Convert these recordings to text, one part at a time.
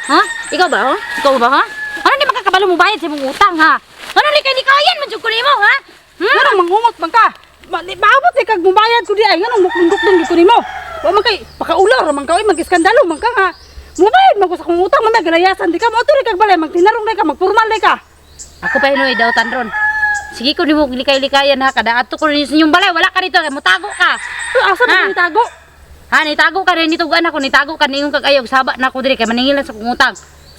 Ha? Ikaw ba, ha? Ikaw ba, ha? Ano di makakabalo mo bayad sa mong utang, ha? Ano likay-likayan man jud ko nimo, ha? Ano manghumot man ka? Maabot kag mubayad ko di ay nganong mukduk-duk gyud ko nimo. Wa man kay pakaular man ka mag-iskandalo man ka nga. Mubayad man ko sa kong utang mamaya galayasan di ka mo ato kag balay magtinarong ka magpormal ka. Ako pa hinoy daw tanron. Sige ko nimo likay-likayan ha, kada ato ko rin sa inyong balay, wala ka dito, mutago ka. Asa na nitago? Ha, nitago ka rin nitugan ako, nitago ka ningon kag ayog saba na ako diri kay maningil sa kong utang.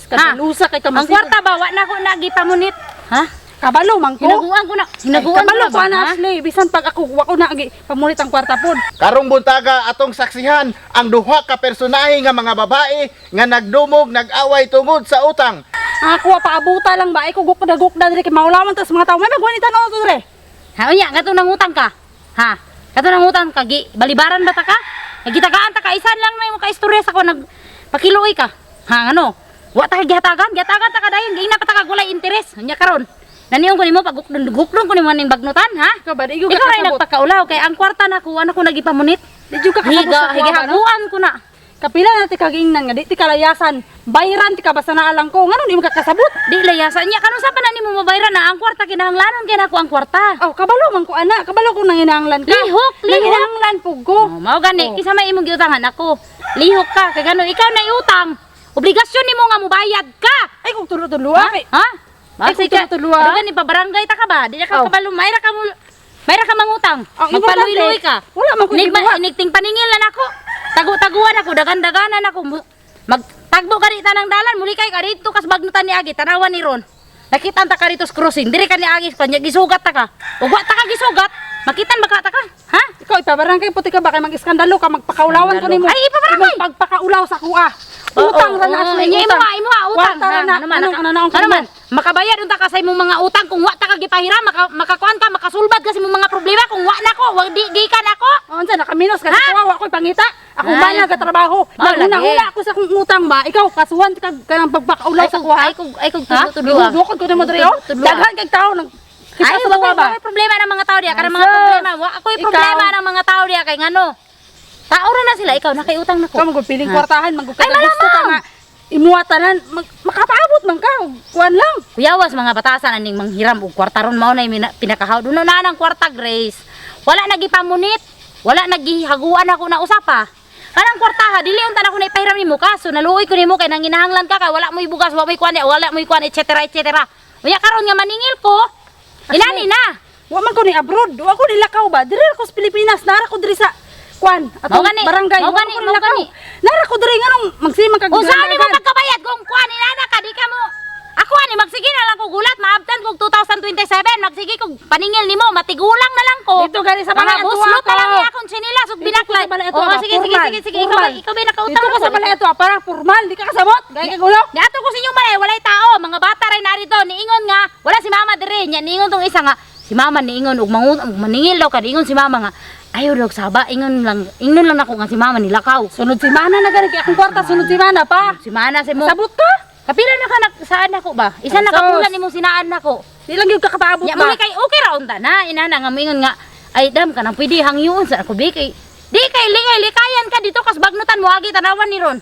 Kandalusa kay Ang kamasig. kwarta ba wa na ko nagipamunit. Ha? Kabalo man ko. Hinaguan ko na. Hinaguan Kabalo ko pa na, na Ashley, bisan pag ako wa ko na agi pamulit ang kwarta pod. Karong buntaga atong saksihan ang duha ka personahe nga mga babae nga nagdumog nag-away tungod sa utang. Ako paabuta lang ba ay ko gukda diri kay maulawan tas mga tawo may magwani tanaw to dire. Ha, unya, kato nang utang ka. Ha? Kato nang utang ka, balibaran ba ta ka? Nagitagaan ta ka, isan lang na yung kaistorya sa ko, nagpakiluoy ka. Ha, ano? Wa ta gihatagan ta kadayon, gina pa ta kag walay interes. Unya karon. Naniyon ko nimo pag gukdon ko nimo ning bagnutan, ha? Ikaw ba igo Ikaw ray nagpakaulaw kay ang kwarta na ko, ano ko nagipamunit. Di jud ka kasabot sa Higahaguan ko na. Kapila na ti kagingnan nga di ti kalayasan. Bayran ti ka basta naalang ko. Ngano di mo kakasabot? Di layasan niya karon sa pa na nimo mabayran na ang kwarta kinahanglanon kay nako ang kwarta. Oh, kabalo man ko ana, kabalo ko nanginahanglan ka. Lihok. Nanginahanglan pug ko. Oh, mao gani kisa may imong giutangan ako. Lihok ka kay gano ikaw na iutang. Obligasyon nimo nga mobayad ka. Ay kung tulo-tulo ha. Ha? Basi ka tulo-tulo, ha? ano gani pabarangay ta ka ba? Di na ka kabalo mayra ka mangutang. Ang imo Magpaluy-luy ka. Wala man ko gibuhat. Inigting paningil na nako. Tagu-taguan ako, dagan-daganan ako. Magtagbo ka dito ng dalan, muli kay ka dito kas bagnutan ni Agi, tanawan ni Ron. Nakita ta ka dito sa crossing, diri ka ni Agi, kanya gisugat ta ka. Ug wa ta ka gisugat, makitan ba ka ta ka? Ha? Ikaw ipabarangay puti ka ba kay mag-iskandalo ka magpakaulawan ko nimo. Ay, ipabarangay! Imong pagpakaulaw sa kuha. Utang ra na Ashley. Imo utang. Ano man? Makabayad unta ka sa imong mga utang kung wa ta ka gipahiram, makakuan ka, makasulbad ka sa imong mga problema kung wa nako, wa di ka nako. Unsa nakaminos ka sa kuha, wa ko'y pangita. Ako Ay. ba na ka trabaho. Naguna ako sa kung utang ba. Ikaw kasuhan ka kanang pagpakaulaw sa kuha. Ay kung tulo. Dukod ko nimo diri oh. Daghan kag tawo nang Ay, wala problema ng mga tao diya. Kada mga problema, ako'y problema ng mga tao diya kay ngano. Tao ra na sila, ikaw nakaiutang nako. Ikaw magpiling kwartahan, Ay, magkada malamang. gusto ka nga. Imuwatanan, makapaabot man ka. Kuan lang. Kuyawas mga batasan aning manghiram og kwarta ron mao na pinakahaw duno na nang kwarta Grace. Wala nagipamunit, wala nagihaguan ako na usapa. Kanang kwarta ha, dili unta na ko na ipahiram nimo kaso naluoy ko nimo kay nanginahanglan ka kay wala mo ibugas, wala mo ikuan etc. Unya karon nga maningil ko. Inani na. Wa man ko ni abroad, wa ko nilakaw ba? Diri ako sa Pilipinas, nara ko diri sa kuan atong barangay. Mao gani. Nara ko diri nganong magsimang kag. Usa ni mo pagkabayad kung kuan inana ka di ka mo. Ako ani magsige na lang ko gulat, maabtan kog 2027, magsige kog paningil nimo, matigulang na lang ko. Dito gani sa mga balay buslo ta lang ni akong sinilas ug binaklay. Oh, sige, ikaw ba nakautang dito ko sa balay ato, parang formal, di ka kasabot. Gay ka gulo. Gato ko sa inyong balay, walay tao, mga bata ray narito, niingon nga, wala si mama dire, nya niingon tong isa nga, si mama niingon ug maningil daw ka, niingon si mama nga, ayaw daw saba, ingon lang nako nga si mama nilakaw. Sunod si Mana na gani kay akong kwarta, sunod si Mana pa. Si mana si mo. Sabot ka? Kapila na ka saan nako ba? Isa na kapulan nimong sinaan nako. Di lang yung kakapaabot Ya ba? mo kay okay ra unta na inana nga mingon nga ay dam ka nang pwede hangyon sa ako di kay likayan ka dito kas bagnutan mo agi tanawan ni Ron.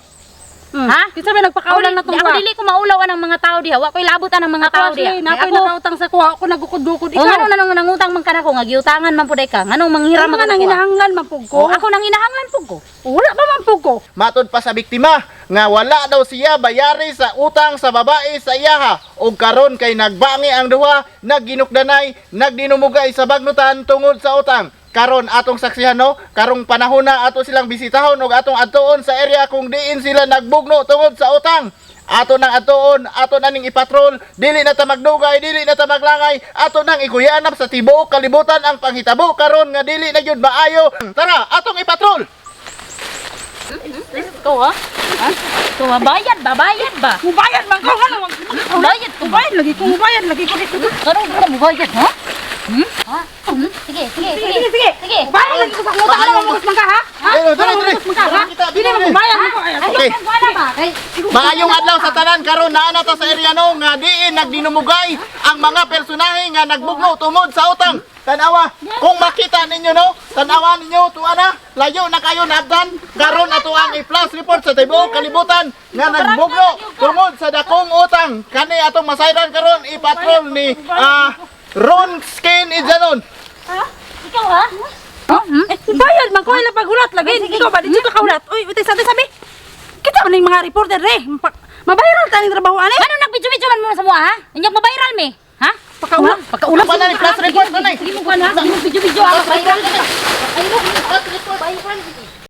Ha? Kinsa may nagpakaulan na tong Ako dili ko maulawan ng mga tao diha. Wa koy labutan ng mga tao diha. Nakoy nakautang sa kuha, ako nagukod-dukod O ikaw. ngano nang nangutang man kanako nga giutangan man puday ka. Nganong manghiram Ano man nang kanako? hinahanglan man pug ko? Ako nang hinahanglan pug ko. Wala pa man pug ko. Matod pa sa biktima nga wala daw siya bayari sa utang sa babae sa iyaha ug karon kay nagbangi ang duha, nagginukdanay, nagdinumugay sa bagnutan tungod sa utang. Karon atong saksihan no, karong panahon na ato silang bisitahon ug atong adtuon sa area kung diin sila nagbugno tungod sa utang. Ato nang adtuon, ato na ning ipatrol, dili na ta magdugay, dili na ta maglangay, ato nang ikuyanap sa tibuok kalibutan ang panghitabo karon nga dili na gyud maayo. Tara, atong ipatrol. Ikaw ha? Ha? Ikaw ha? Bayad ba? Mubayad man ko ano? Mubayad lagi ko, mubayad lagi ko dito. Karong ka mubayad ha? Ha? Sige. Sige. Mubayad lagi ko sa utang. Ano mo gusto man ka ha? Dili. Dili mo mubayad mo ko. Okay. Wala ba? Kay Maayong adlaw sa tanan karon naa na ta sa area no nga diin nagdinumugay ang mga personahe nga nagbugno tungod sa utang. tanawa. Kung makita ninyo no, tanawa ninyo tuwa na, layo na kayo nabdan. Karon ato ang i-flash report sa tibuok kalibutan nga nagbugno tungod sa dakong utang. Kani atong masayran karon ipatrol ni Ron Skin Idjanon. Ikaw ha? Bayad man ko ila pagulat lagi. Ikaw ba dito ka kaulat? Uy, utay sa sabi. Kita man ning mga reporter re. Mabayral ta ning trabaho ani. Ano nagvideo-video man mo sa mo ha? Inyong mabayral me. Ha? Pakaulat. Pakaulat Apa na ni flash report nanay? Sige mo kan ha? Sige mo video-video ako. Viral. Ay, no. Viral.